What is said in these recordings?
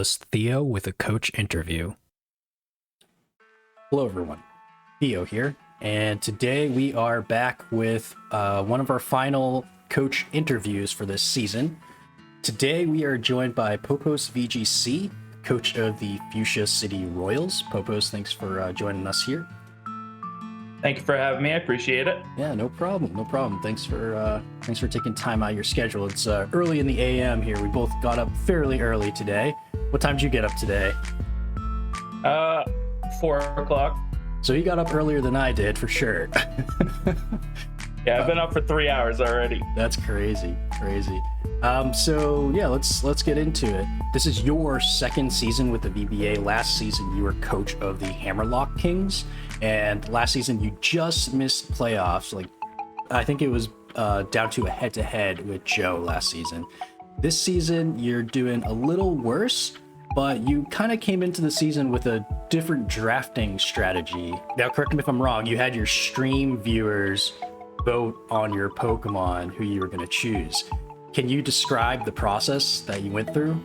journalist Theo with a coach interview. Hello everyone, Theo here, and today we are back with one of our final coach interviews for this season. Today we are joined by PoposVGC, coach of the Fuchsia City Royals. Popos, thanks for joining us here. Thank you for having me. I appreciate it. Yeah, no problem. Thanks for taking time out of your schedule. It's early in the AM here. We both got up fairly early today. What time did you get up today? 4 o'clock. So you got up earlier than I did, for sure. Yeah, I've been up for 3 hours already. That's crazy. So yeah, let's get into it. This is your second season with the VBA. Last season you were coach of the Hammerlock Kings, and last season you just missed playoffs. Like, I think it was down to a head-to-head with Joe last season. This season you're doing a little worse, but you kind of came into the season with a different drafting strategy. Now, correct me if I'm wrong, you had your stream viewers vote on your Pokemon who you were going to choose. Can you describe the process that you went through?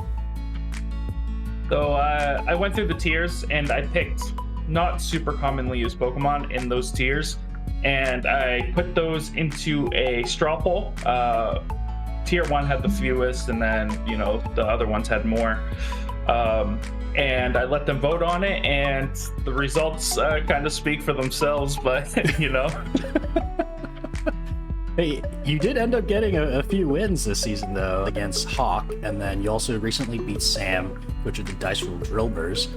So I went through the tiers and I picked not super commonly used Pokemon in those tiers, and I put those into a straw poll. Tier 1 had the fewest, and then the other ones had more. And I let them vote on it, and the results kind of speak for themselves, but Hey, you did end up getting a few wins this season, though, against Hawk, and then you also recently beat Sam, which are the Dice Roll Drillbers.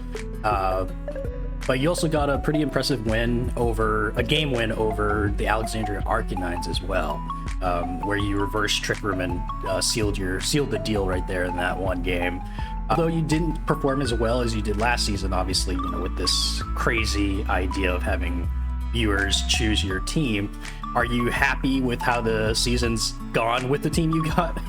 But you also got a pretty impressive game win over the Alexandria Arcanines as well, where you reversed Trick Room and sealed the deal right there in that one game. Although you didn't perform as well as you did last season, obviously, with this crazy idea of having viewers choose your team. Are you happy with how the season's gone with the team you got?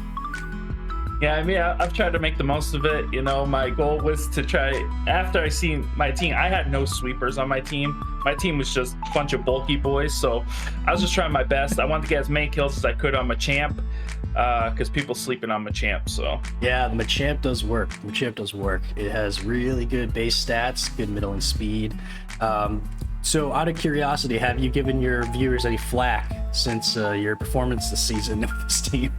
Yeah, I mean, I've tried to make the most of it. My goal was to try, after I seen my team, I had no sweepers on my team. My team was just a bunch of bulky boys, so I was just trying my best. I wanted to get as many kills as I could on Machamp, because people sleeping on Machamp, so. Yeah, the Machamp does work. It has really good base stats, good middling speed. So out of curiosity, have you given your viewers any flack since your performance this season with this team?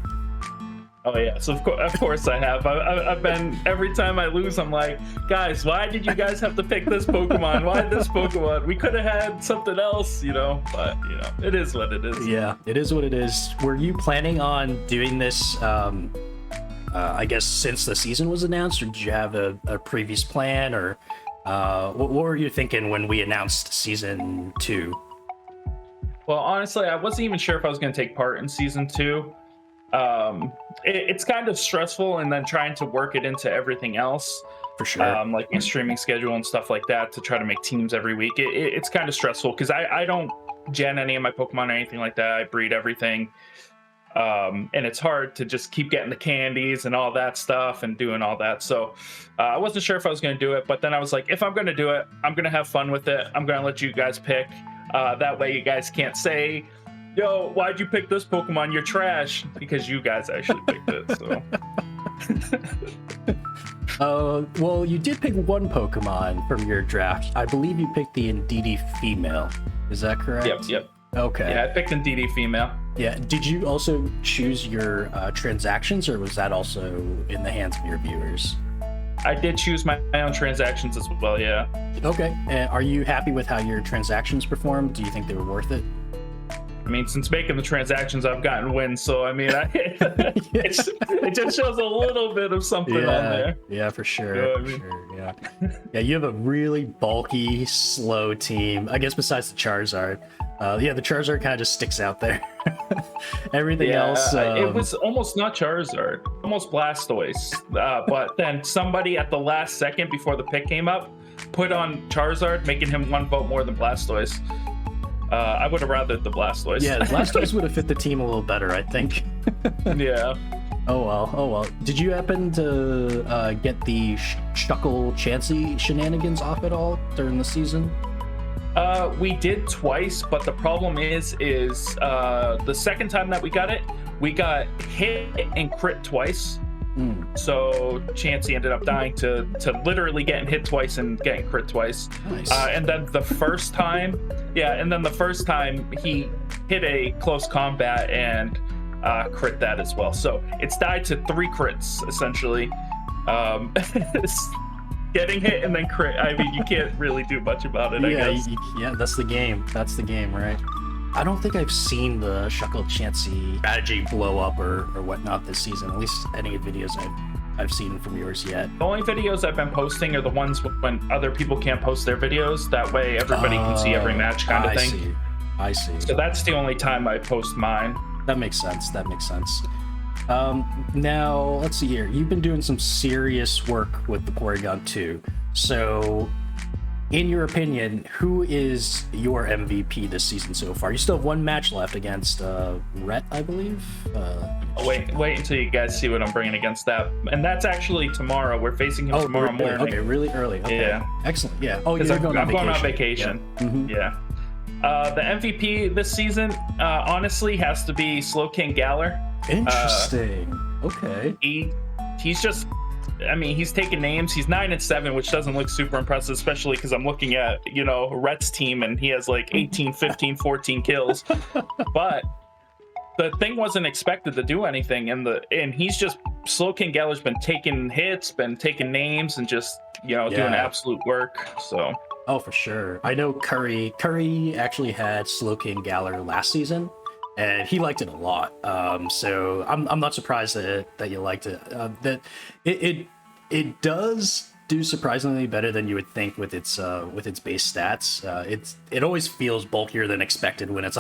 Oh yeah, so of course I have. I've been, every time I lose, I'm like, guys, why did you guys have to pick this Pokemon? Why this Pokemon? We could have had something else, but it is what it is. Yeah, it is what it is. Were you planning on doing this, I guess, since the season was announced, or did you have a previous plan, or what were you thinking when we announced season 2? Well, honestly, I wasn't even sure if I was going to take part in season 2. It's kind of stressful, and then trying to work it into everything else, for sure, like my streaming schedule and stuff like that, to try to make teams every week. It's kind of stressful because I don't gen any of my Pokemon or anything like that. I breed everything, and it's hard to just keep getting the candies and all that stuff and doing all that. So I wasn't sure if I was going to do it, but then I was like, if I'm going to do it, I'm going to have fun with it. I'm going to let you guys pick. That way you guys can't say, yo, why'd you pick this Pokemon? You're trash, because you guys actually picked it. So. Well, you did pick one Pokemon from your draft. I believe you picked the Indeedee female. Is that correct? Yep. Okay. Yeah, I picked Indeedee female. Yeah. Did you also choose your transactions, or was that also in the hands of your viewers? I did choose my own transactions as well, yeah. Okay. And are you happy with how your transactions performed? Do you think they were worth it? I mean, since making the transactions, I've gotten wins, so I mean, it just shows a little bit of something on there. Yeah, for sure. Yeah. Yeah, you have a really bulky, slow team. I guess besides the Charizard. The Charizard kind of just sticks out there. Everything else. It was almost not Charizard, almost Blastoise. But then somebody at the last second before the pick came up put on Charizard, making him 1 vote more than Blastoise. I would have rathered the Blastoise. Yeah, the Blastoise would have fit the team a little better, I think. Yeah. Oh well. Did you happen to get the Shuckle Chansey shenanigans off at all during the season? We did twice, but the problem is the second time that we got it, we got hit and crit twice. So Chansey ended up dying to literally getting hit twice and getting crit twice. Nice. And then the first time he hit a close combat and crit that as well. So it's died to 3 crits essentially. Getting hit and then crit. I mean, you can't really do much about it. I guess. Yeah, that's the game. That's the game, right? I don't think I've seen the Shuckle Chansey strategy blow up or whatnot this season. At least any videos I've seen from yours yet. The only videos I've been posting are the ones when other people can't post their videos. That way, everybody can see every match, kind of thing. I see. So that's the only time I post mine. That makes sense. Now, let's see here. You've been doing some serious work with the Porygon 2. So, in your opinion, who is your MVP this season so far? You still have 1 match left against Rhett, I believe. Wait until you guys see what I'm bringing against that. And that's actually tomorrow. We're facing him tomorrow morning. Okay, really early. Okay. Yeah. Excellent. Yeah. Oh, I'm going on vacation. Yeah. Mm-hmm. Yeah. The MVP this season, honestly, has to be Slowking Galar. Interesting. Okay. He's just, I mean, he's taking names. He's 9-7, which doesn't look super impressive, especially because I'm looking at, Rhett's team and he has like 18, 15, 14 kills. But the thing wasn't expected to do anything, and he's just, Slowking Galar's been taking hits, been taking names, and just doing absolute work. So. Oh, for sure. I know Curry actually had Slowking Galar last season, and he liked it a lot. So I'm not surprised that you liked it. That it does do surprisingly better than you would think with its base stats. It always feels bulkier than expected when it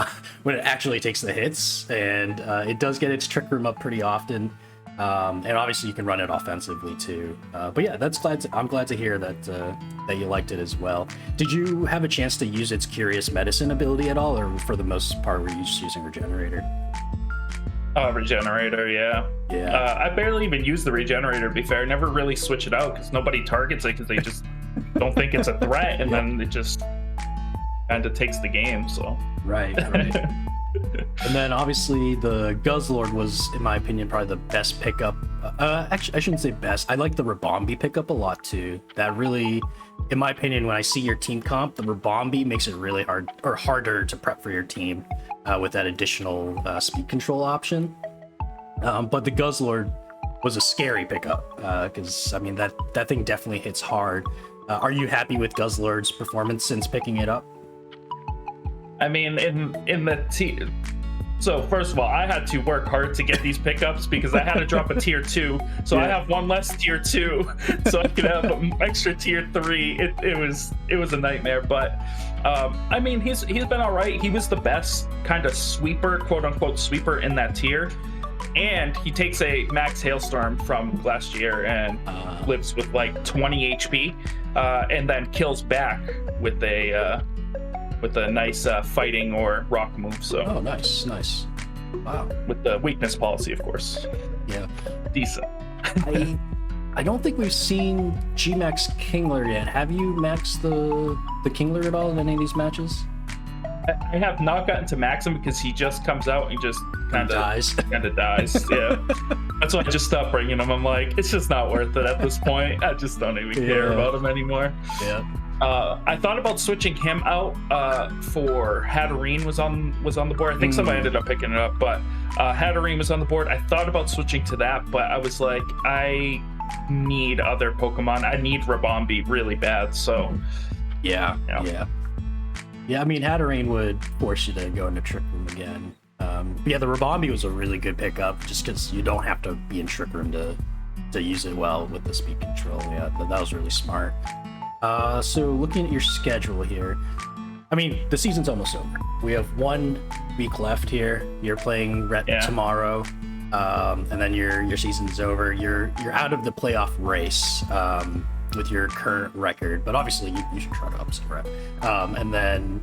actually takes the hits, and it does get its trick room up pretty often. And obviously you can run it offensively too. But yeah, I'm glad to hear that you liked it as well. Did you have a chance to use its Curious Medicine ability at all, or for the most part were you just using Regenerator? Regenerator, yeah. Yeah. I barely even use the Regenerator, to be fair. I never really switch it out because nobody targets it because they just don't think it's a threat, and then it just kind of takes the game. So right. And then obviously the Guzzlord was, in my opinion, probably the best pickup. Actually, I shouldn't say best. I like the Rabombi pickup a lot too. That really, in my opinion, when I see your team comp, the Rabombi makes it really hard or harder to prep for your team with that additional speed control option. But the Guzzlord was a scary pickup because I mean that thing definitely hits hard. Are you happy with Guzzlord's performance since picking it up? I mean, in the so first of all, I had to work hard to get these pickups because I had to drop a tier 2. So I have 1 less tier 2, so I could have an extra tier 3. It was a nightmare, but I mean, he's been all right. He was the best kind of sweeper, quote unquote sweeper in that tier, and he takes a max hailstorm from last year and lives with like 20 HP, and then kills back with a nice fighting or rock move. So nice. Wow. With the weakness policy, of course. Yeah. Decent. I don't think we've seen G-Max Kingler yet. Have you maxed the Kingler at all in any of these matches? I have not gotten to max him because he just comes out and just kind of dies. Yeah. That's why I just stopped bringing him. I'm like, it's just not worth it at this point. I just don't even care about him anymore. Yeah. I thought about switching him out for Hatterene was on the board. I think somebody ended up picking it up, but Hatterene was on the board. I thought about switching to that, but I was like, I need other Pokemon. I need Rabombi really bad. So yeah. I mean, Hatterene would force you to go into Trick Room again. The Rabombi was a really good pickup just because you don't have to be in Trick Room to use it well with the speed control. Yeah, that was really smart. So looking at your schedule here, I mean, the season's almost over. We have 1 week left here. You're playing Rhett tomorrow, and then your season's over. You're out of the playoff race with your current record, but obviously you should try to upset Rhett. And then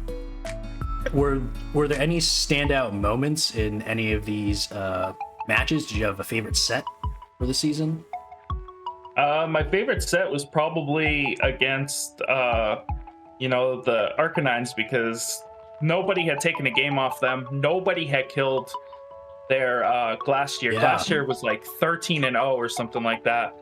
were there any standout moments in any of these matches? Did you have a favorite set for the season? My favorite set was probably against, the Arcanines because nobody had taken a game off them. Nobody had killed their Glacier. Yeah. Glacier was like 13-0 or something like that.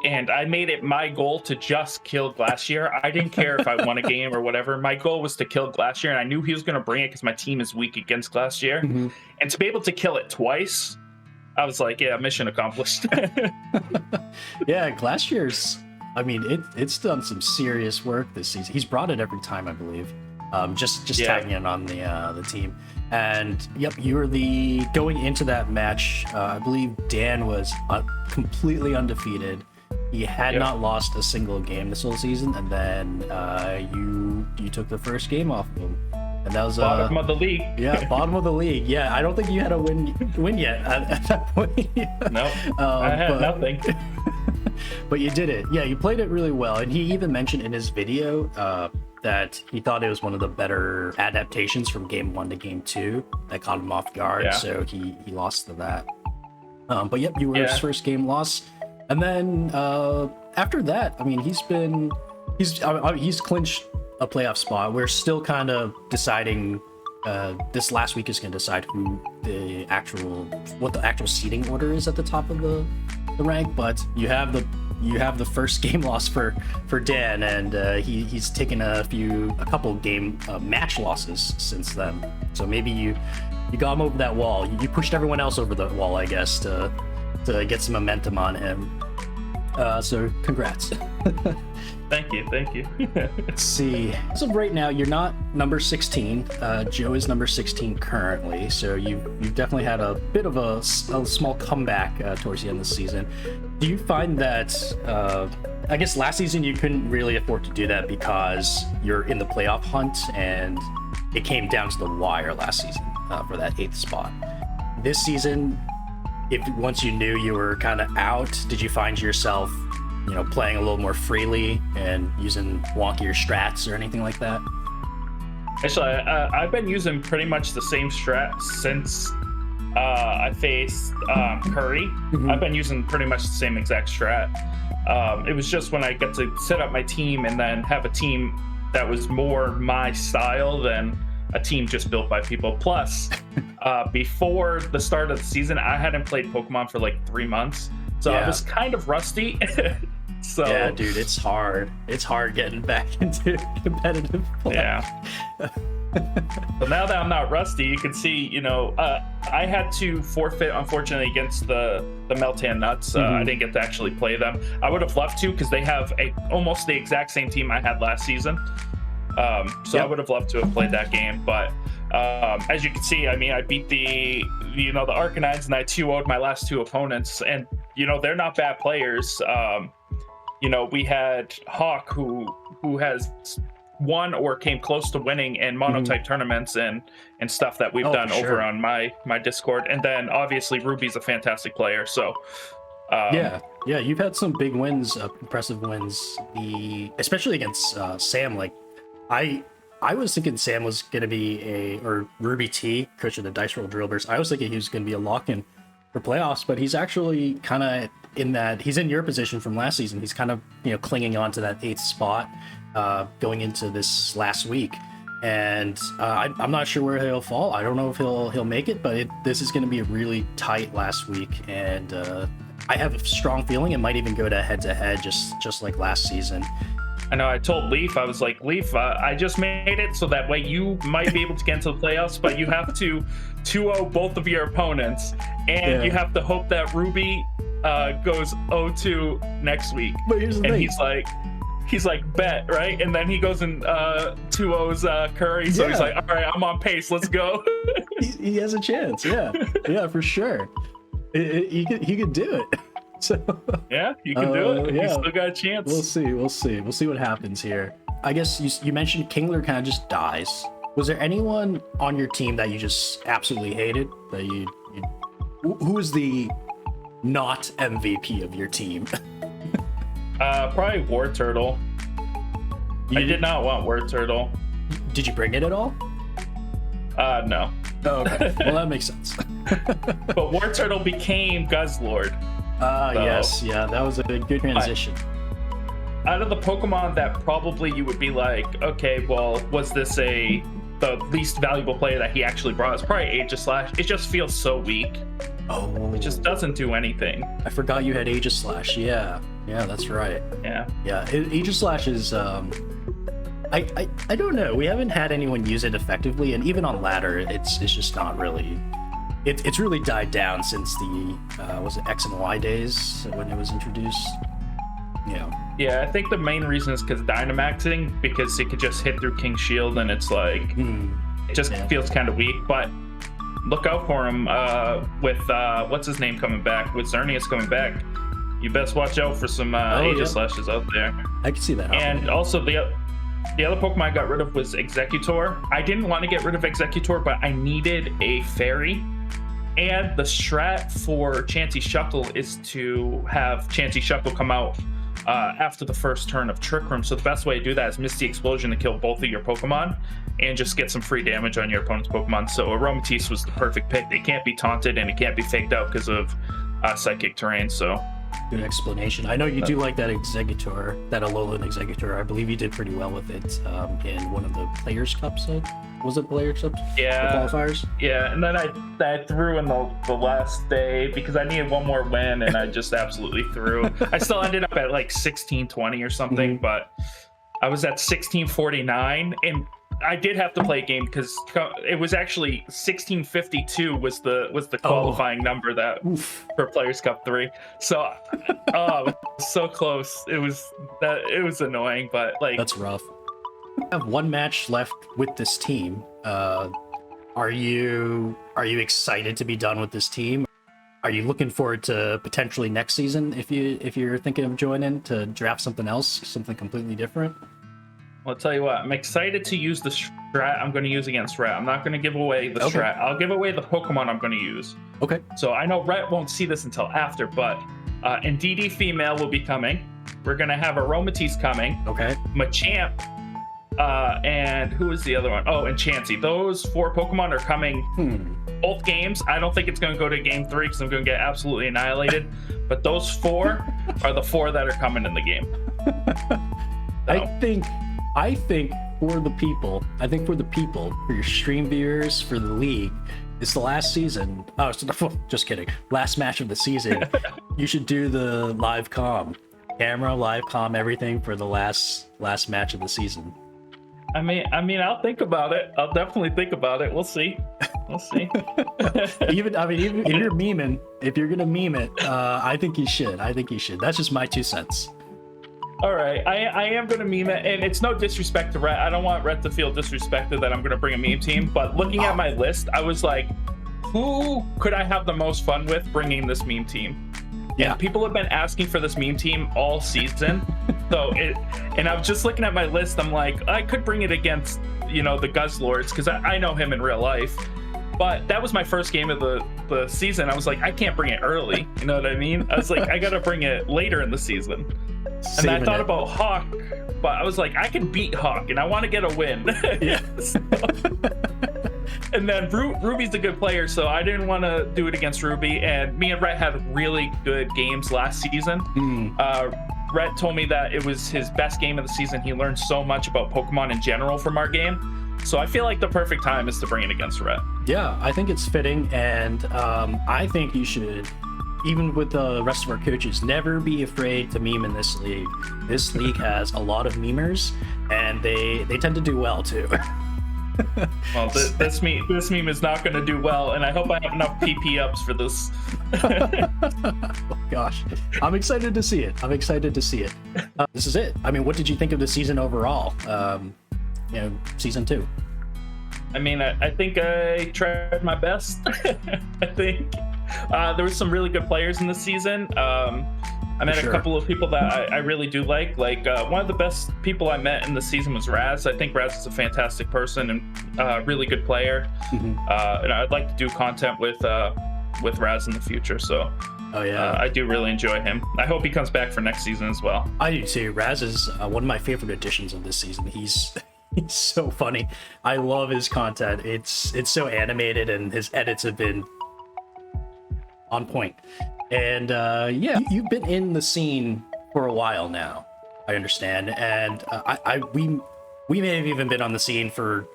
And I made it my goal to just kill Glacier. I didn't care if I won a game or whatever. My goal was to kill Glacier, and I knew he was going to bring it because my team is weak against Glacier. Mm-hmm. And to be able to kill it twice, I was like, yeah, mission accomplished. Yeah, Glacier's, I mean, it's done some serious work this season. He's brought it every time, I believe. Just tagging in on the team. And yep, you were going into that match. I believe Dan was completely undefeated. He had not lost a single game this whole season, and then you took the first game off of him, and that was bottom of the league. Yeah, bottom of the league. Yeah, I don't think you had a win yet at that point. No, I had nothing. But you did it. Yeah, you played it really well, and he even mentioned in his video that he thought it was one of the better adaptations from game 1 to game 2 that caught him off guard. Yeah. So he lost to that. But yep, you were his first game loss. And then after that, I mean, he's clinched a playoff spot. We're still kind of deciding. This last week is going to decide what the actual seeding order is at the top of the rank. But you have the first game loss for Dan, and he's taken a couple game match losses since then. So maybe you got him over that wall. You pushed everyone else over the wall, I guess, to get some momentum on him. So congrats. Thank you. Let's see. As of right now, you're not number 16. Joe is number 16 currently. So you've definitely had a bit of a small comeback towards the end of the season. Do you find that, I guess last season you couldn't really afford to do that because you're in the playoff hunt and it came down to the wire last season for that 8th spot. This season, once you knew you were kind of out, did you find yourself, playing a little more freely and using wonkier strats or anything like that? Actually, I've been using pretty much the same strat since I faced Curry. Mm-hmm. I've been using pretty much the same exact strat. It was just when I got to set up my team and then have a team that was more my style than a team just built by people. Plus, before the start of the season, I hadn't played Pokemon for like 3 months. So I was kind of rusty. So yeah, dude, it's hard. It's hard getting back into competitive play. Yeah. So now that I'm not rusty, you can see, I had to forfeit, unfortunately, against the Meltan Nuts. I didn't get to actually play them. I would have loved to because they have almost the exact same team I had last season. I would have loved to have played that game. But as you can see, I mean, I beat the Arcanines, and I 2-0'd my last 2 opponents. And, they're not bad players. We had Hawk, who has won or came close to winning in monotype tournaments and stuff that we've done over on my Discord. And then obviously Ruby's a fantastic player. So you've had some big wins, impressive wins. Especially against Sam. Like I was thinking Sam was going to be or Ruby T, coach of the Dice Roll Drillbers. I was thinking he was going to be a lock-in for playoffs, but he's actually kind of he's in your position from last season. He's kind of clinging on to that 8th spot going into this last week, and I'm not sure where he'll fall. I don't know if he'll make it, but this is going to be a really tight last week, and I have a strong feeling it might even go to head-to-head, just like last season. I know. I told Leaf, I was like, Leaf, I just made it so that way you might be able to get into the playoffs, but you have to 2-0 both of your opponents, and you have to hope that Ruby goes 0-2 next week. But here's the thing. He's like, bet, right? And then he goes and 2-0's Curry, so he's like, all right, I'm on pace, let's go. he has a chance, yeah, for sure. He could do it. So yeah, you can do it. You still got a chance. We'll see what happens here. I guess you mentioned Kingler kind of just dies. Was there anyone on your team that you just absolutely hated? That who was the not MVP of your team? Probably War Turtle. I did not want War Turtle. Did you bring it at all? No. Oh, okay. Well, that makes sense. But War Turtle became Guzzlord. Yes, yeah, that was a good transition. Out of the Pokemon that probably you would be like, okay, well, was this a the least valuable player that he actually brought is probably Aegislash. It just feels so weak. Oh, It just doesn't do anything. I forgot you had Aegislash. Yeah, that's right. Yeah. Aegislash is I don't know. We haven't had anyone use it effectively, and even on ladder, it's just not really. It's really died down since the was it X and Y days when it was introduced. Yeah, I think the main reason is because Dynamaxing, because it could just hit through King's Shield, and it's like it just feels kind of weak. But look out for him with what's his name coming back, with Xerneas coming back. You best watch out for some Aegislashes out there. I can see that happening. And also the other Pokemon I got rid of was Executor. I didn't want to get rid of Executor, but I needed a fairy. And the strat for Chansey Shuckle is to have Chansey Shuckle come out after the first turn of Trick Room. So the best way to do that is Misty Explosion to kill both of your Pokemon and just get some free damage on your opponent's Pokemon. So Aromatisse was the perfect pick. It can't be taunted and it can't be faked out because of Psychic Terrain. So good explanation. I know you do like that Executor, that Alolan Executor. I believe you did pretty well with it in one of the Players' Cups. Was it Players' Cups? Yeah. The qualifiers? Yeah, and then I threw in the last day because I needed one more win, and I just absolutely threw. I still ended up at like 1620 or something, but I was at 1649, and I did have to play a game because it was actually 1652 was the qualifying number that for Players Cup 3. So, so close. It was annoying, but like that's rough. I have one match left with this team. Are you excited to be done with this team? Are you looking forward to potentially next season if you're thinking of joining to draft something else, something completely different? I'll tell you what, I'm excited to use the strat I'm going to use against Rhett. I'm not going to give away the strat. I'll give away the Pokemon I'm going to use. Okay. So I know Rhett won't see this until after, but Indeedee Female will be coming. We're going to have Aromatisse coming. Okay. Machamp. And who is the other one? Oh, and Chansey. Those 4 Pokemon are coming both games. I don't think it's going to go to game 3 because I'm going to get absolutely annihilated. But those 4 are the 4 that are coming in the game. So. I think for the people, for your stream viewers, for the league, it's the last season. Oh, just kidding. Last match of the season. You should do the live camera, live comm, everything for the last match of the season. I mean, I'll think about it. I'll definitely think about it. We'll see. Even if you're memeing, if you're gonna meme it, I think you should. That's just my 2 cents. All right, I am going to meme it, and it's no disrespect to Rhett. I don't want Rhett to feel disrespected that I'm going to bring a meme team, but looking at my list, I was like, who could I have the most fun with bringing this meme team? Yeah. And people have been asking for this meme team all season. And I was just looking at my list, I'm like, I could bring it against, the Guzzlords, because I know him in real life. But that was my first game of the season. I was like, I can't bring it early. You know what I mean? I was like, I got to bring it later in the season. And then I thought about Hawk, but I was like, I can beat Hawk, and I want to get a win. Yeah. And then Ruby's a good player, so I didn't want to do it against Ruby. And me and Rhett had really good games last season. Rhett told me that it was his best game of the season. He learned so much about Pokemon in general from our game. So I feel like the perfect time is to bring it against Rhett. Yeah, I think it's fitting, and I think you should, even with the rest of our coaches, never be afraid to meme in this league. This league has a lot of memers, and they tend to do well too. Well, this meme is not going to do well, and I hope I have enough PP ups for this. Oh, gosh, I'm excited to see it. This is it. I mean, what did you think of the season overall? Season 2. I mean, I think I tried my best. I think there were some really good players in this season. I met a couple of people that I really do like. Like one of the best people I met in the season was Raz. I think Raz is a fantastic person and really good player. And I'd like to do content with Raz in the future. So I do really enjoy him. I hope he comes back for next season as well. I do too. Raz is one of my favorite additions of this season. He's so funny. I love his content. It's so animated, and his edits have been on point. And you've been in the scene for a while now, I understand. And we may have even been on the scene for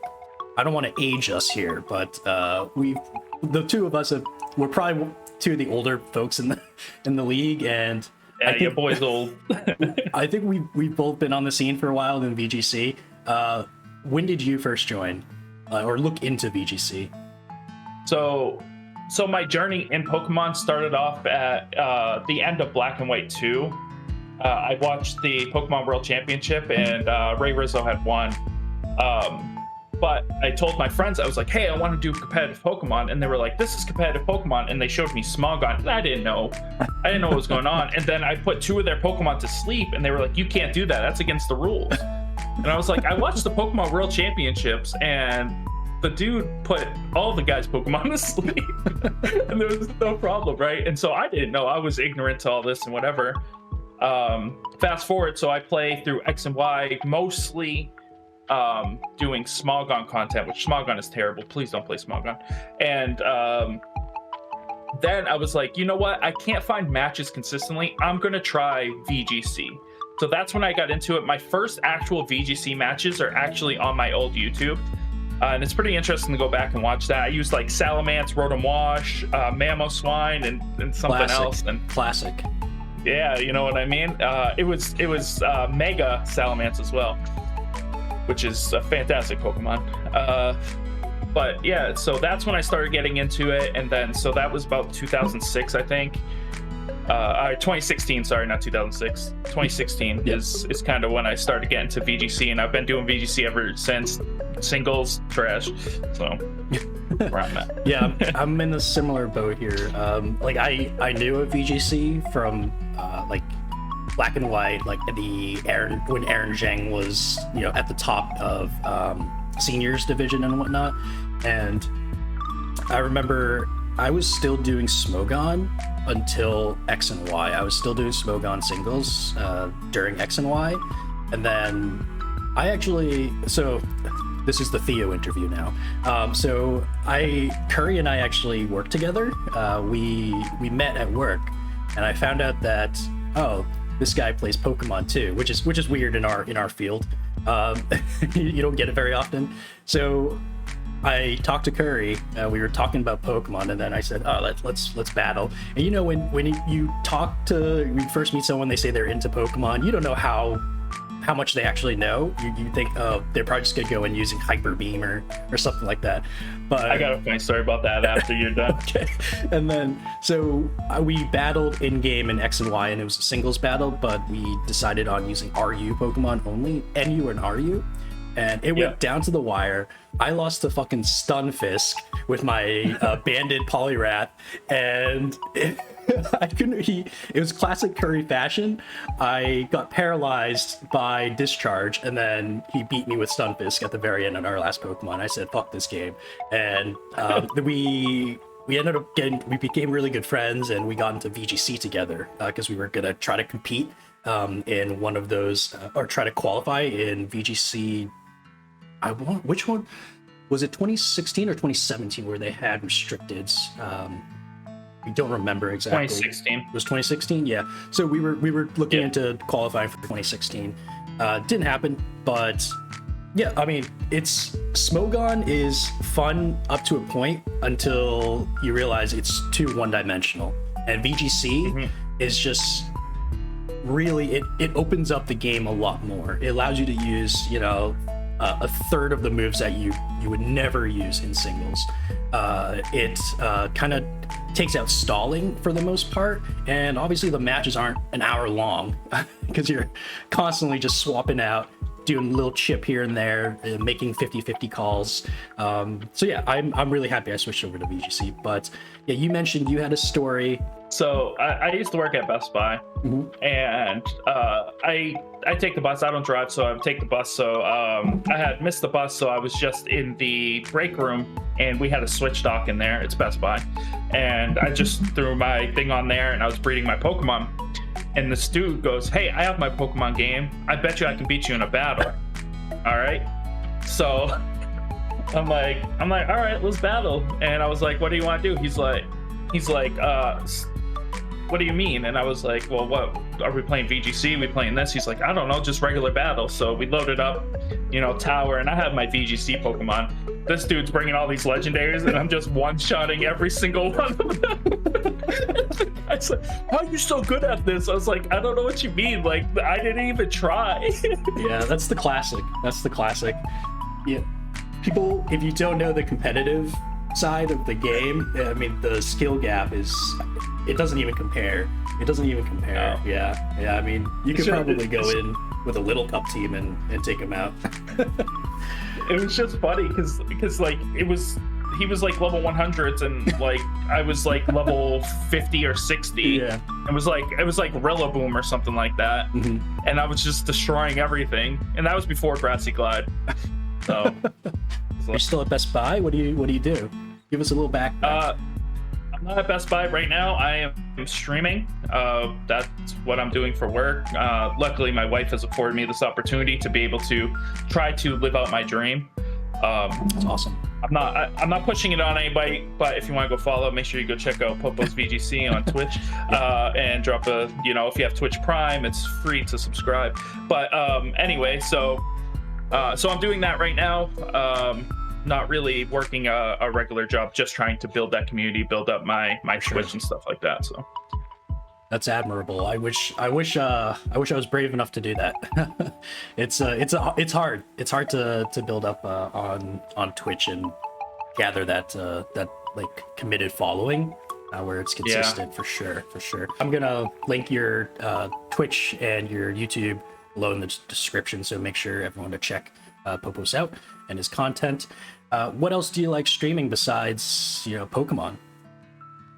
I don't want to age us here, but the two of us we're probably two of the older folks in the league, and yeah, your boy's old. I think we've both been on the scene for a while in VGC. When did you first join or look into VGC? So my journey in Pokemon started off at the end of Black and White 2. I watched the Pokemon World Championship, and Ray Rizzo had won. But I told my friends, I was like, hey, I want to do competitive Pokemon. And they were like, this is competitive Pokemon. And they showed me Smogon. And I didn't know what was going on. And then I put 2 of their Pokemon to sleep, and they were like, you can't do that. That's against the rules. And I was like, I watched the Pokemon World Championships, and the dude put all the guys' Pokemon to sleep. And there was no problem, right? And so I didn't know. I was ignorant to all this and whatever. Fast forward, so I play through X and Y, mostly doing Smogon content, which Smogon is terrible. Please don't play Smogon. And then I was like, you know what? I can't find matches consistently. I'm going to try VGC. So that's when I got into it. My first actual VGC matches are actually on my old YouTube. And it's pretty interesting to go back and watch that. I used like Salamence, Rotom Wash, Mamoswine, and something else. And Classic. Yeah, you know what I mean? It was Mega Salamence as well, which is a fantastic Pokemon. But yeah, so that's when I started getting into it. And then, so that was about 2006, I think. 2016, sorry, not 2006. 2016 Yep. is kind of when I started getting to VGC, and I've been doing VGC ever since. Singles, trash. So where I'm at. Yeah, I'm in a similar boat here. Like I knew of VGC from like Black and White, like when Aaron Zheng was, you know, at the top of seniors division and whatnot. And I remember I was still doing Smogon until X and Y. I was still doing Smogon singles during X and Y, and then so this is the Theo interview now. So Curry and I actually worked together. We met at work, and I found out that, oh, this guy plays Pokemon too, which is weird in our field. You don't get it very often. So I talked to Curry. We were talking about Pokemon, and then I said, "Oh, let's battle." And you know, when you first meet someone, they say they're into Pokemon. You don't know how much they actually know. You think, oh, they're probably just gonna go in using Hyper Beam or something like that. But I got a funny story about that after you're done. Okay. And then so we battled in game in X and Y, and it was a singles battle, but we decided on using RU Pokemon only, NU and RU. And it went down to the wire. I lost to fucking Stunfisk with my banded Poliwrath, and I couldn't. It was classic Curry fashion. I got paralyzed by Discharge, and then he beat me with Stunfisk at the very end on our last Pokemon. I said, "Fuck this game," and we ended up we became really good friends, and we got into VGC together because we were gonna try to compete in one of those or try to qualify in VGC. Which one was it? 2016 or 2017 where they had restricteds. We don't remember exactly. 2016. It was 2016, yeah. So we were looking into qualifying for 2016. Didn't happen, but yeah, I mean, Smogon is fun up to a point until you realize it's too one-dimensional, and VGC is just really it opens up the game a lot more. It allows you to use, you know, a third of the moves that you would never use in singles. It kind of takes out stalling for the most part, and obviously the matches aren't an hour long because you're constantly just swapping out, doing a little chip here and there, making 50-50 calls. So yeah, I'm really happy I switched over to VGC. But yeah, you mentioned you had a story. So I used to work at Best Buy, and I take the bus. I don't drive, so I take the bus. So I had missed the bus, so I was just in the break room, and we had a switch dock in there. It's Best Buy, and I just threw my thing on there, and I was breeding my Pokemon. And this dude goes, "Hey, I have my Pokemon game. I bet you I can beat you in a battle." All right. So I'm like, all right, let's battle. And I was like, "What do you want to do?" He's like, what do you mean? And I was like, well, what are we playing? VGC? We playing this? He's like, I don't know, just regular battle. So we loaded up, tower, and I have my VGC Pokemon. This dude's bringing all these legendaries, and I'm just one-shotting every single one of them. I said, how are you so good at this? I was like, I don't know what you mean. Like, I didn't even try. Yeah, that's the classic. Yeah, people, if you don't know the competitive side of the game, I mean, the skill gap it doesn't even compare. No. Yeah. I mean, you could probably go in with a Little Cup team and take them out. It was just funny because like he was like level 100s and like I was like level 50 or 60. Yeah. It was like Rillaboom or something like that. Mm-hmm. And I was just destroying everything. And that was before Grassy Glide. So You're still at Best Buy? What do you do? Give us a little back. I'm not at Best Buy right now. I am streaming. That's what I'm doing for work. Luckily, my wife has afforded me this opportunity to be able to try to live out my dream. That's awesome. I'm not pushing it on anybody, but if you want to go follow, make sure you go check out PoposVGC on Twitch, and drop a, if you have Twitch Prime, it's free to subscribe. But anyway, so I'm doing that right now. Not really working a regular job, just trying to build that community, build up my Twitch and stuff like that. So that's admirable. I wish I was brave enough to do that. It's hard. It's hard to build up on Twitch and gather that like committed following where it's consistent. Yeah. For sure. I'm gonna link your Twitch and your YouTube below in the description, so make sure everyone to check Popos out and his content. What else do you like streaming besides Pokemon?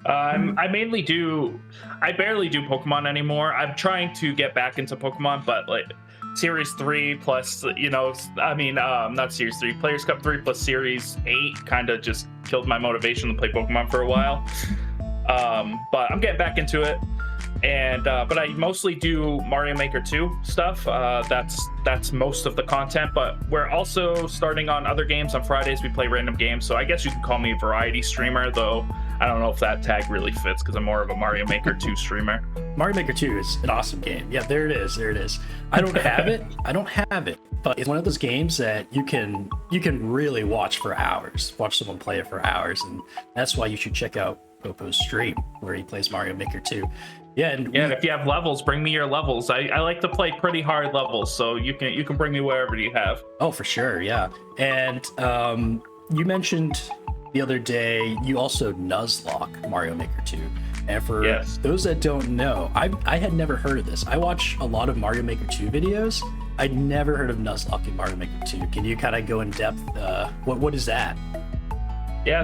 I barely do Pokemon anymore. I'm trying to get back into Pokemon, but like Series 3 plus, not Series 3, Players Cup 3 plus Series 8 kind of just killed my motivation to play Pokemon for a while. But I'm getting back into it. And but I mostly do Mario Maker 2 stuff. That's most of the content, but we're also starting on other games. On Fridays we play random games, so I guess you can call me a variety streamer, though I don't know if that tag really fits because I'm more of a Mario Maker 2 streamer. Mario Maker 2 is an awesome game. Yeah, there it is. I don't have it, but it's one of those games that you can really watch someone play it for hours, and that's why you should check out Popo's stream where he plays Mario Maker 2. Yeah, and if you have levels, bring me your levels. I like to play pretty hard levels, so you can bring me wherever you have. Oh, for sure, yeah. And you mentioned the other day you also Nuzlocke Mario Maker 2. And for those that don't know, I had never heard of this. I watch a lot of Mario Maker 2 videos. I'd never heard of Nuzlocke in Mario Maker 2. Can you kind of go in depth? What is that? Yeah,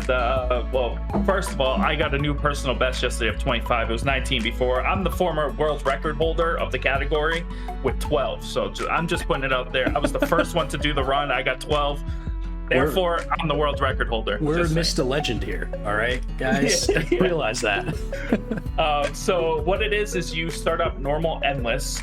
well, first of all, I got a new personal best yesterday of 25. It was 19 before. I'm the former world record holder of the category with 12. So I'm just putting it out there. I was the first one to do the run. I got 12. Therefore, I'm the world record holder. We're Mr. Legend here, all right, guys? Yeah. Realize that. So what it is you start up normal endless,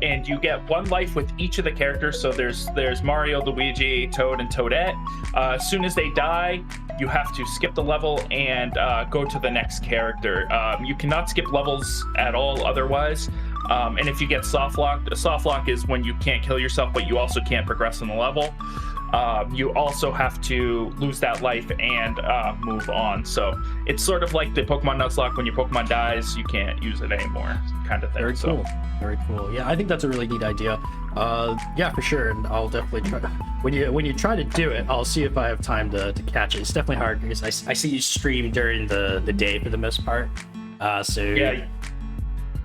and you get one life with each of the characters. So there's Mario, Luigi, Toad, and Toadette. As soon as they die, you have to skip the level and go to the next character. You cannot skip levels at all otherwise. And if you get soft locked, a soft lock is when you can't kill yourself, but you also can't progress in the level. You also have to lose that life and move on. So it's sort of like the Pokemon Nuzlocke. When your Pokemon dies, you can't use it anymore, kind of thing. Very cool. Yeah, I think that's a really neat idea. Yeah, for sure. And I'll definitely try. When you try to do it, I'll see if I have time to catch it. It's definitely hard because I see you stream during the day for the most part. So yeah,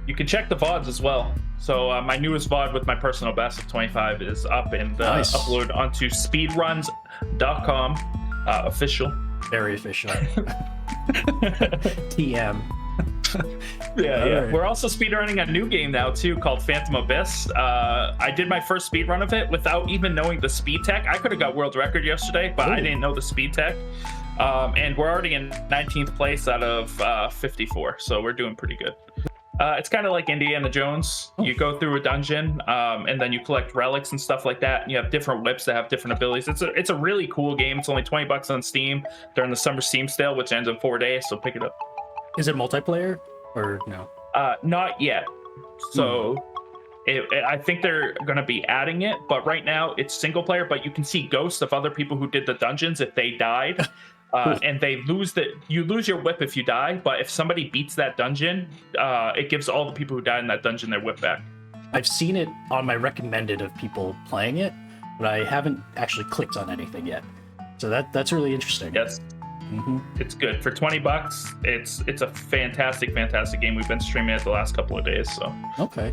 you can check the VODs as well. So my newest VOD with my personal best of 25 is up and uploaded onto speedruns.com. Official. Very official. TM. Yeah. Right. We're also speedrunning a new game now too called Phantom Abyss. I did my first speedrun of it without even knowing the speed tech. I could have got world record yesterday, but I didn't know the speed tech. And we're already in 19th place out of 54, so we're doing pretty good. It's kind of like Indiana Jones. You go through a dungeon, and then you collect relics and stuff like that. And you have different whips that have different abilities. It's a really cool game. It's only $20 on Steam during the summer Steam sale, which ends in 4 days. So pick it up. Is it multiplayer or no? Not yet. So I think they're going to be adding it, but right now it's single player, but you can see ghosts of other people who did the dungeons if they died. And you lose your whip if you die, but if somebody beats that dungeon, it gives all the people who died in that dungeon their whip back. I've seen it on my recommended of people playing it, but I haven't actually clicked on anything yet. So that's really interesting. Yes. It's good for $20. It's a fantastic game. We've been streaming it the last couple of days. So okay.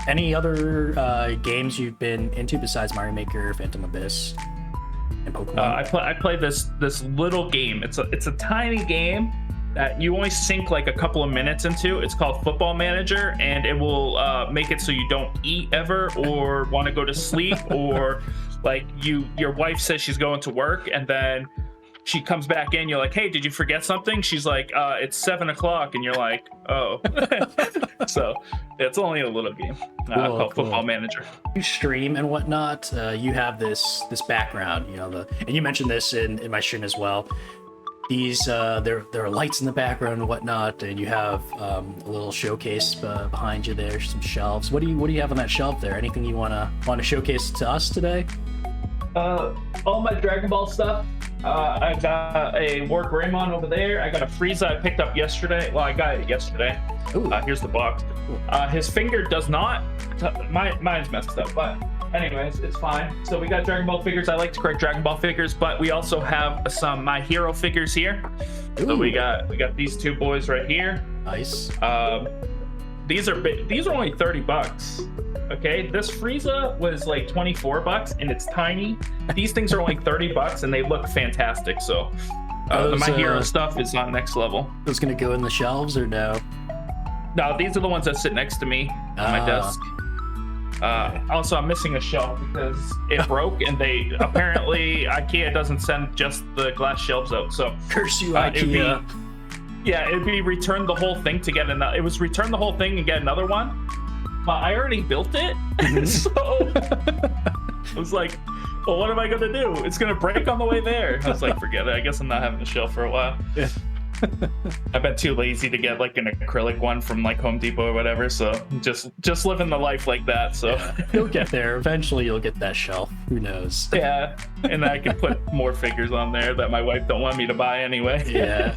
Any other games you've been into besides Mario Maker, Phantom Abyss, and Pokemon? I play this little game. It's a tiny game that you only sink like a couple of minutes into. It's called Football Manager, and it will make it so you don't eat ever or want to go to sleep, or like your wife says she's going to work and then she comes back in, you're like, hey, did you forget something? She's like, it's 7:00, and you're like, oh. So it's only a little game called Football Manager. You stream and whatnot. You have this background, and you mentioned this in my stream as well. These there are lights in the background and whatnot, and you have a little showcase behind you there, some shelves. What do you have on that shelf there? Anything you want to showcase to us today? All my Dragon Ball stuff. I got a War Greymon over there. I got a Frieza I picked up yesterday. Well, I got it yesterday. Here's the box. His finger does not. Mine's messed up, but anyways, it's fine. So we got Dragon Ball figures. I like to collect Dragon Ball figures, but we also have some My Hero figures here. So we got these two boys right here. Nice. These are only $30. Okay, this Frieza was like $24 and it's tiny. These things are only $30 and they look fantastic. So the My Hero stuff is on next level. Those gonna go in the shelves or no? No, these are the ones that sit next to me on my desk. Also, I'm missing a shelf because it broke, and they apparently IKEA doesn't send just the glass shelves out. So curse you, IKEA. It'd be return the whole thing to get another. It was return the whole thing and get another one. But I already built it, so I was like, well, what am I gonna do? It's gonna break on the way there. I was like, forget it. I guess I'm not having a shelf for a while. Yeah. I've been too lazy to get like an acrylic one from like Home Depot or whatever, so just living the life like that. So you'll get there. Eventually you'll get that shelf. Who knows? Yeah, and I can put more figures on there that my wife don't want me to buy anyway. Yeah.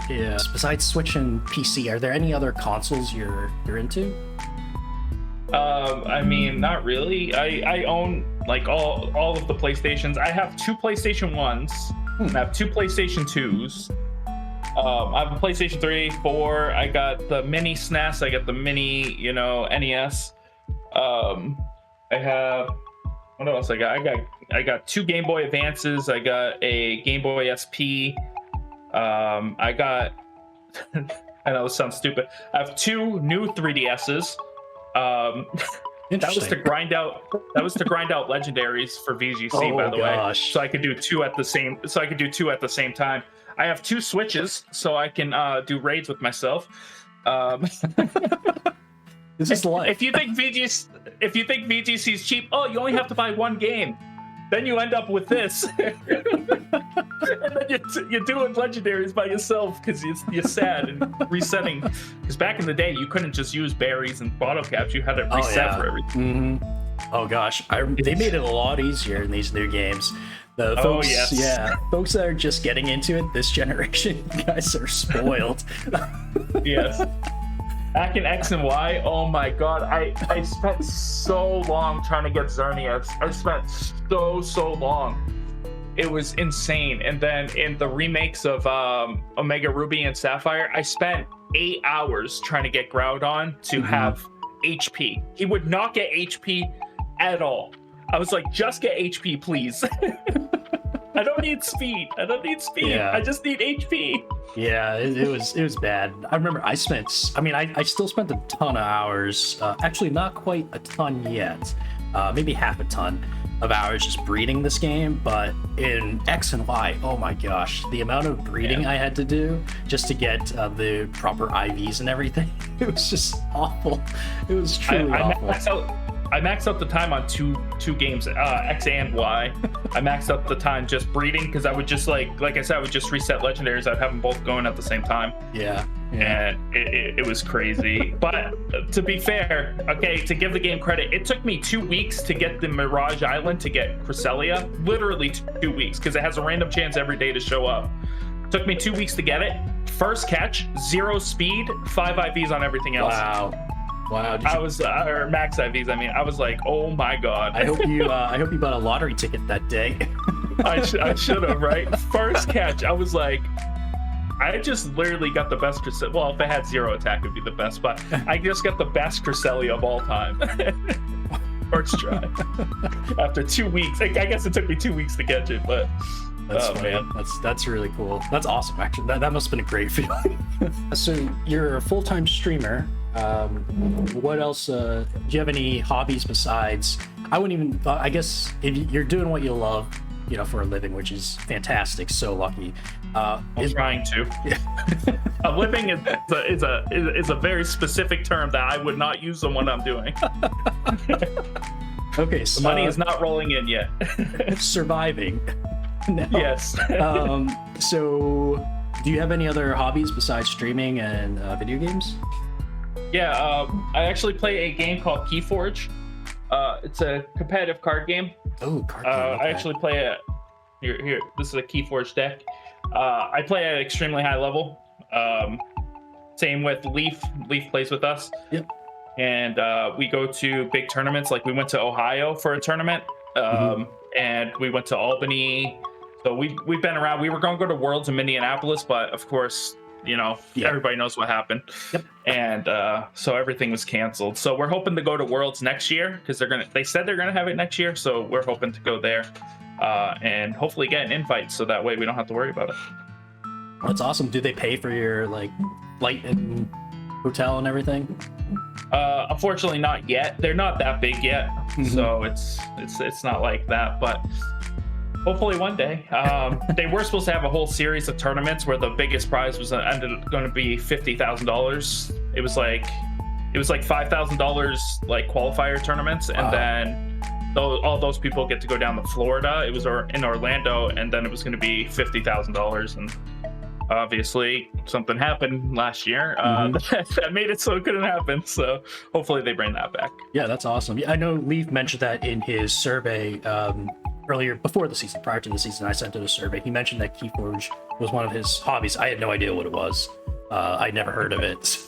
Besides Switch and PC, are there any other consoles you're into? I mean, not really. I own like all of the PlayStations. I have 2 PlayStation 1s. I have 2 PlayStation 2s. I have a PlayStation 3, 4. I got the mini SNES. I got the mini, NES. I have, what else I got? I got 2 Game Boy Advances. I got a Game Boy SP. I got, I know this sounds stupid. I have 2 new 3DSs. That was to grind out legendaries for VGC, by the way. So I could do 2 at the same time. I have 2 Switches, so I can do raids with myself. This is life. If you think VGC is cheap, you only have to buy 1 game. Then you end up with this. And then you're doing legendaries by yourself because you're sad and resetting. Because back in the day, you couldn't just use berries and bottle caps. You had to reset for everything. Mm-hmm. Oh gosh, they made it a lot easier in these new games. The folks, folks that are just getting into it this generation, you guys are spoiled. Yes. Back in X and Y, oh my god, I spent so long trying to get Xerneas. I spent so long. It was insane. And then in the remakes of Omega Ruby and Sapphire, I spent 8 hours trying to get Groudon to have HP. He would not get HP at all. I was like, just get HP, please. I don't need speed. Yeah. I just need HP. Yeah, it was bad. I remember I still spent a ton of hours, actually not quite a ton yet, maybe half a ton of hours just breeding this game, but in X and Y, oh my gosh, the amount of breeding I had to do just to get the proper IVs and everything, it was just awful. It was truly awful. I maxed out the time on two games, X and Y. I maxed out the time just breeding because I would just like I said, I would just reset legendaries. I'd have them both going at the same time. Yeah. and it was crazy. But to be fair, okay, to give the game credit, it took me 2 weeks to get the Mirage Island to get Cresselia. Literally 2 weeks, because it has a random chance every day to show up. Took me 2 weeks to get it. First catch, 0 speed, 5 IVs on everything else. Wow. I was or max IVs. I mean, I was like, oh my god. I hope you bought a lottery ticket that day. I should have, right? First catch, I was like, I just literally got the best Cresselia. Well, if it had 0 attack, it'd be the best, but I just got the best Cresselia of all time. First try. After 2 weeks. I guess it took me 2 weeks to catch it, but man. That's really cool. That's awesome, actually. That must have been a great feeling. So you're a full-time streamer. What else? Do you have any hobbies besides? I guess if you're doing what you love, for a living, which is fantastic. So lucky. I'm trying to. Yeah. A living is a very specific term that I would not use on what I'm doing. Okay, so the money is not rolling in yet. Surviving. No. Yes. So, do you have any other hobbies besides streaming and video games? Yeah, I actually play a game called Keyforge. It's a competitive card game. Oh, card game. Okay. I actually play here. This is a Keyforge deck. I play at an extremely high level. Same with Leaf. Leaf plays with us. Yep. And we go to big tournaments. Like we went to Ohio for a tournament, and we went to Albany. So we've been around. We were going to go to Worlds in Minneapolis, but of course, everybody knows what happened. Yep. And so everything was canceled. So we're hoping to go to Worlds next year because they said they're gonna have it next year. So we're hoping to go there and hopefully get an invite, so that way we don't have to worry about it. That's awesome. Do they pay for your flight and hotel and everything? Unfortunately, not yet. They're not that big yet, so it's not like that. But hopefully one day. They were supposed to have a whole series of tournaments where the biggest prize ended up going to be $50,000. It was like $5,000 like qualifier tournaments, and then all those people get to go down to Florida. It was in Orlando, and then it was going to be $50,000. And obviously something happened last year that made it so it couldn't happen. So hopefully they bring that back. Yeah, that's awesome. Yeah, I know Leaf mentioned that in his survey earlier, before the season, prior to the season. I sent it a survey. He mentioned that Keyforge was one of his hobbies. I had no idea what it was. I'd never heard of it.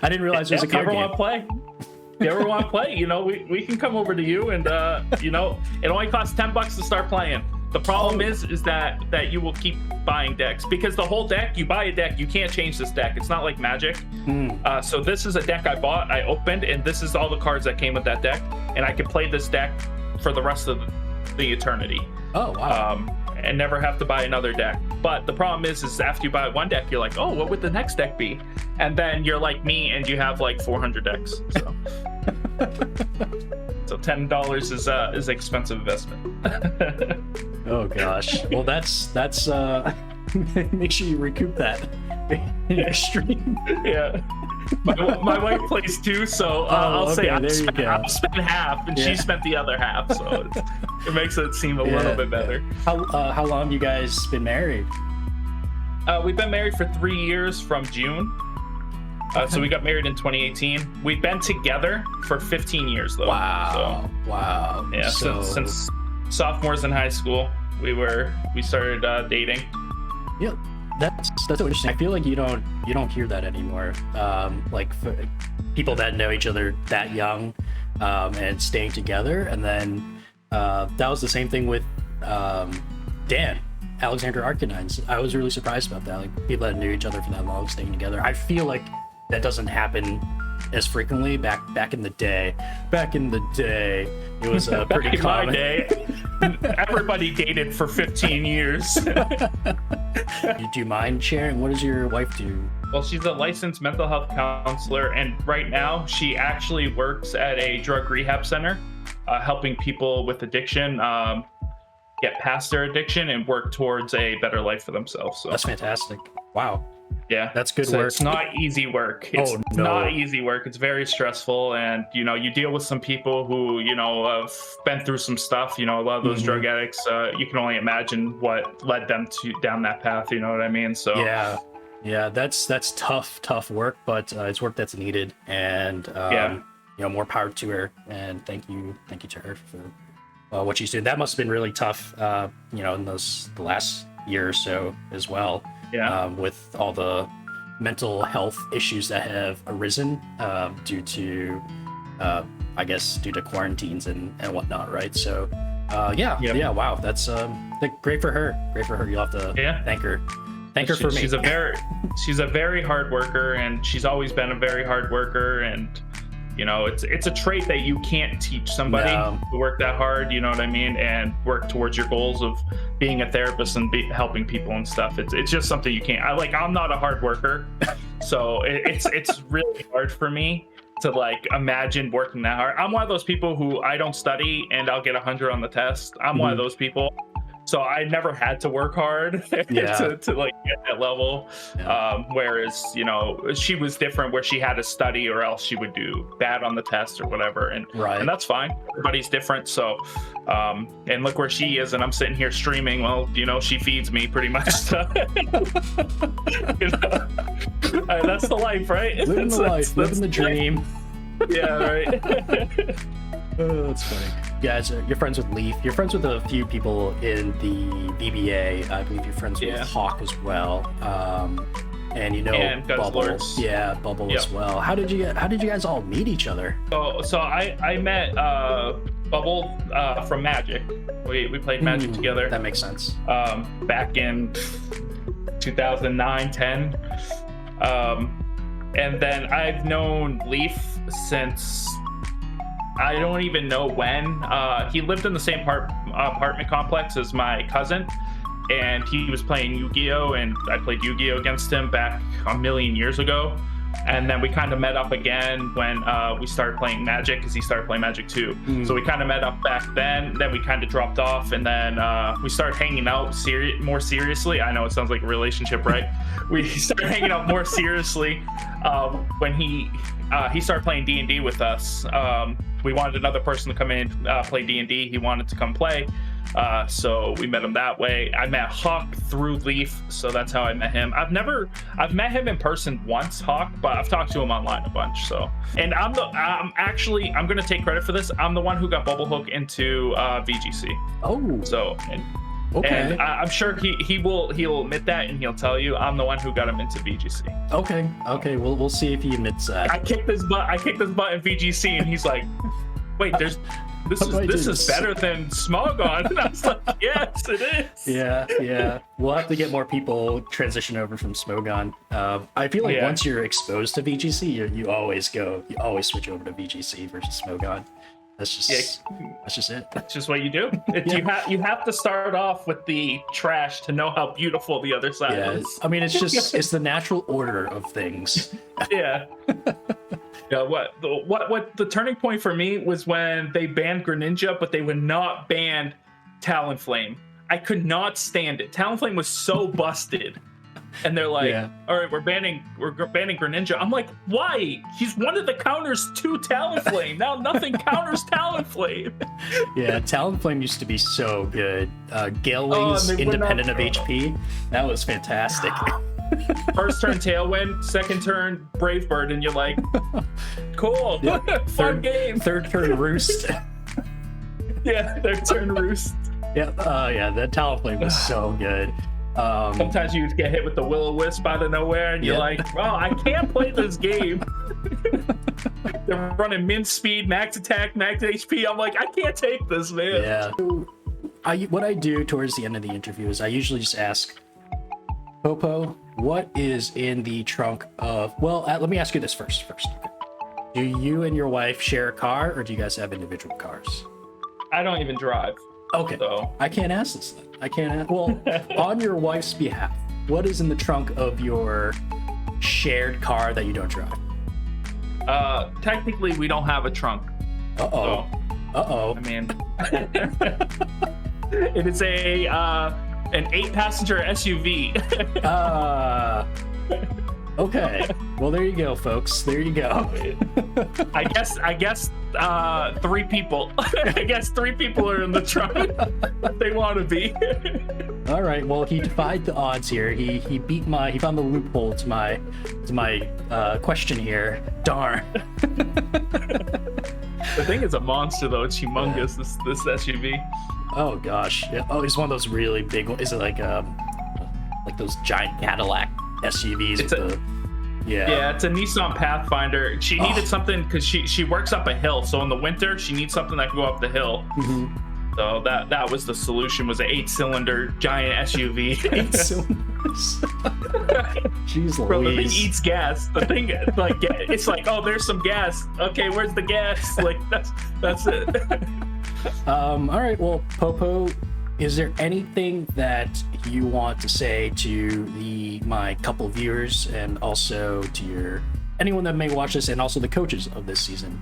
I didn't realize it was a card game. If you ever want to play, we can come over to you, and it only costs $10 to start playing. The problem is that you will keep buying decks, because the whole deck, you buy a deck, you can't change this deck. It's not like Magic. So this is a deck I bought, I opened, and this is all the cards that came with that deck, and I can play this deck for the rest of the eternity. Oh, wow. And never have to buy another deck. But the problem is after you buy one deck, you're like, oh, what would the next deck be? And then you're like me, and you have like 400 decks. So, so $10 is an expensive investment. Oh gosh. Well, that's make sure you recoup that in your stream. Yeah. My wife plays too, so I'll say I'll spend half, and she spent the other half, so it makes it seem a little bit better. How long have you guys been married? We've been married for 3 years from June. So we got married in 2018. We've been together for 15 years, though. Wow. So, wow. Yeah. So since sophomores in high school, we started dating. Yeah. That's so interesting. I feel like you don't hear that anymore. Like for people that know each other that young, and staying together. And then that was the same thing with Dan, Alexander Arcanines. I was really surprised about that. Like people that knew each other for that long staying together. I feel like that doesn't happen as frequently back in the day. Back in the day, it was pretty common. My day, everybody dated for 15 years. Do you mind sharing? What does your wife do? Well, she's a licensed mental health counselor, and right now she actually works at a drug rehab center, helping people with addiction get past their addiction and work towards a better life for themselves. So that's fantastic. Wow. Yeah, that's good work. It's not easy work. It's not easy work. It's very stressful, and you deal with some people who have been through some stuff. A lot of those drug addicts. You can only imagine what led them down that path. You know what I mean? So yeah, Yeah, that's tough work, but it's work that's needed, and more power to her. And thank you to her for what she's doing. That must have been really tough, in the last year or so as well. Yeah. With all the mental health issues that have arisen due to, I guess, due to quarantines and whatnot, right? So, wow, that's great for her. Great for her. You'll have to thank her. Thank her for me. She's a very hard worker, and she's always been a very hard worker. And it's a trait that you can't teach somebody to work that hard. You know what I mean? And work towards your goals of being a therapist and helping people and stuff. It's just something you can't. I'm not a hard worker, so it's really hard for me to imagine working that hard. I'm one of those people who I don't study and I'll get 100 on the test. I'm one of those people. So I never had to work hard to get that level. Yeah. Whereas, she was different where she had to study or else she would do bad on the test or whatever. And that's fine. Everybody's different. So, and look where she is, and I'm sitting here streaming. Well, she feeds me pretty much. So. That's the life, right? Living the life, living the dream. Yeah, right. Oh, that's funny. Guys, you're friends with Leaf. You're friends with a few people in the VBA. I believe you're friends with Hawk as well. And Bubble. Yeah, Bubble as well. How did you guys all meet each other? So I met Bubble from Magic. We played Magic together. That makes sense. Back in 2009-10. And then I've known Leaf since I don't even know when. He lived in the same apartment complex as my cousin, and he was playing Yu-Gi-Oh! And I played Yu-Gi-Oh! Against him back a million years ago. And then we kind of met up again when we started playing Magic, because he started playing Magic too. So we kind of met up back then we kind of dropped off, and then we started hanging out more seriously. I know it sounds like a relationship, right? We started hanging out more seriously when he started playing D&D with us. We wanted another person to come in, play D&D. He wanted to come play. So we met him that way. I met Hawk through Leaf, so that's how I met him. I've met him in person once, Hawk, but I've talked to him online a bunch. So, and I'm gonna take credit for this. I'm the one who got Bubble Hook into VGC. Oh, so and I'm sure he'll admit that, and he'll tell you I'm the one who got him into VGC. Okay. We'll see if he admits that. I kicked his butt in VGC, and he's like, "Wait, this is better than Smogon." And I was like, "Yes, it is." Yeah. We'll have to get more people transition over from Smogon. I feel like once you're exposed to VGC, you always switch over to VGC versus Smogon. That's just it. That's just what you do. You have to start off with the trash to know how beautiful the other side is. I mean, it's the natural order of things. Yeah. Yeah. What the turning point for me was when they banned Greninja, but they would not ban Talonflame. I could not stand it. Talonflame was so busted. And they're like, all right, we're banning Greninja. I'm like, why? He's one of the counters to Talonflame. Now nothing counters Talonflame. Yeah, Talonflame used to be so good. Gale Wings, independent of HP. That was fantastic. First turn Tailwind, second turn Brave Bird, and you're like, cool. Fun game. Third turn Roost. Yeah, third turn Roost. Yeah, that Talonflame was so good. Sometimes you get hit with the Will-O-Wisp out of nowhere, and you're like, "Well, I can't play this game." They're running min speed, max attack, max HP. I'm like, I can't take this, man. Yeah. What I do towards the end of the interview is I usually just ask, Popo, what is in the trunk of? Well, let me ask you this first. Do you and your wife share a car, or do you guys have individual cars? I don't even drive. Okay. So I can't ask this then. Well, on your wife's behalf, what is in the trunk of your shared car that you don't drive? Technically, we don't have a trunk. Uh-oh. I mean, it is an 8-passenger SUV. Okay. Well, there you go, folks. There you go. I guess 3 people. I guess 3 people are in the trunk. They want to be. All right. Well, he defied the odds here. He found the loophole to my question here. Darn. The thing is a monster though. It's humongous. This SUV. Oh gosh. Yeah. Oh, it's one of those really big ones. Is it like those giant Cadillac SUVs? Yeah, it's a Nissan Pathfinder. She needed something because she works up a hill. So in the winter, she needs something that can go up the hill. Mm-hmm. So that was the solution. Was an 8-cylinder giant SUV. 8 cylinders. Jeez Bro, the thing Louise. eats gas. The thing like it's like, oh, there's some gas. Okay, where's the gas? Like that's it. All right. Well, Popo, is there anything that you want to say to my couple viewers and also to anyone that may watch this and also the coaches of this season?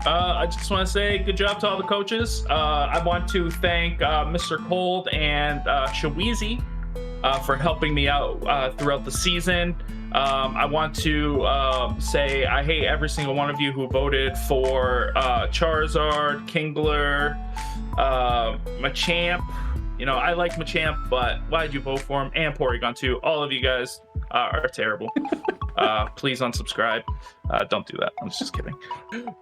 I just want to say good job to all the coaches. I want to thank Mr. Cold and Shaweezy for helping me out throughout the season. I want to say I hate every single one of you who voted for Charizard, Kingler, Machamp. You know, I like Machamp, but why'd you vote for him? And Porygon too. All of you guys are terrible. Please unsubscribe. Don't do that. I'm just kidding.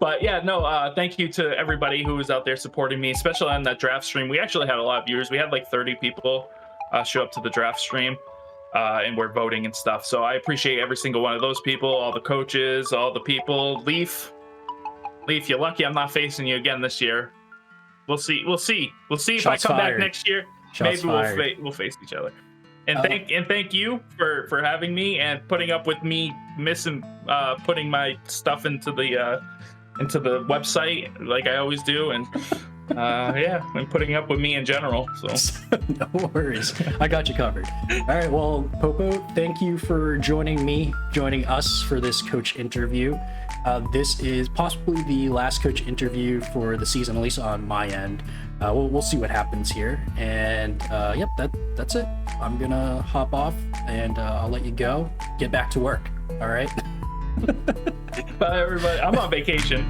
But yeah, no, thank you to everybody who was out there supporting me, especially on that draft stream. We actually had a lot of viewers. We had like 30 people show up to the draft stream. And we're voting and stuff. So I appreciate every single one of those people, all the coaches, all the people. Leaf, you're lucky I'm not facing you again this year. We'll see if Shots I come fired. back next year. Shots Maybe we'll face each other. And thank you for having me and putting up with me missing putting my stuff into the website like I always do, and and putting up with me in general. So No worries. I got you covered. All right. Well, Popo, thank you for joining us for this coach interview. This is possibly the last coach interview for the season, at least on my end. We'll see what happens here. And yep, that's it. I'm gonna hop off and I'll let you go. Get back to work. All right. bye everybody. I'm on vacation.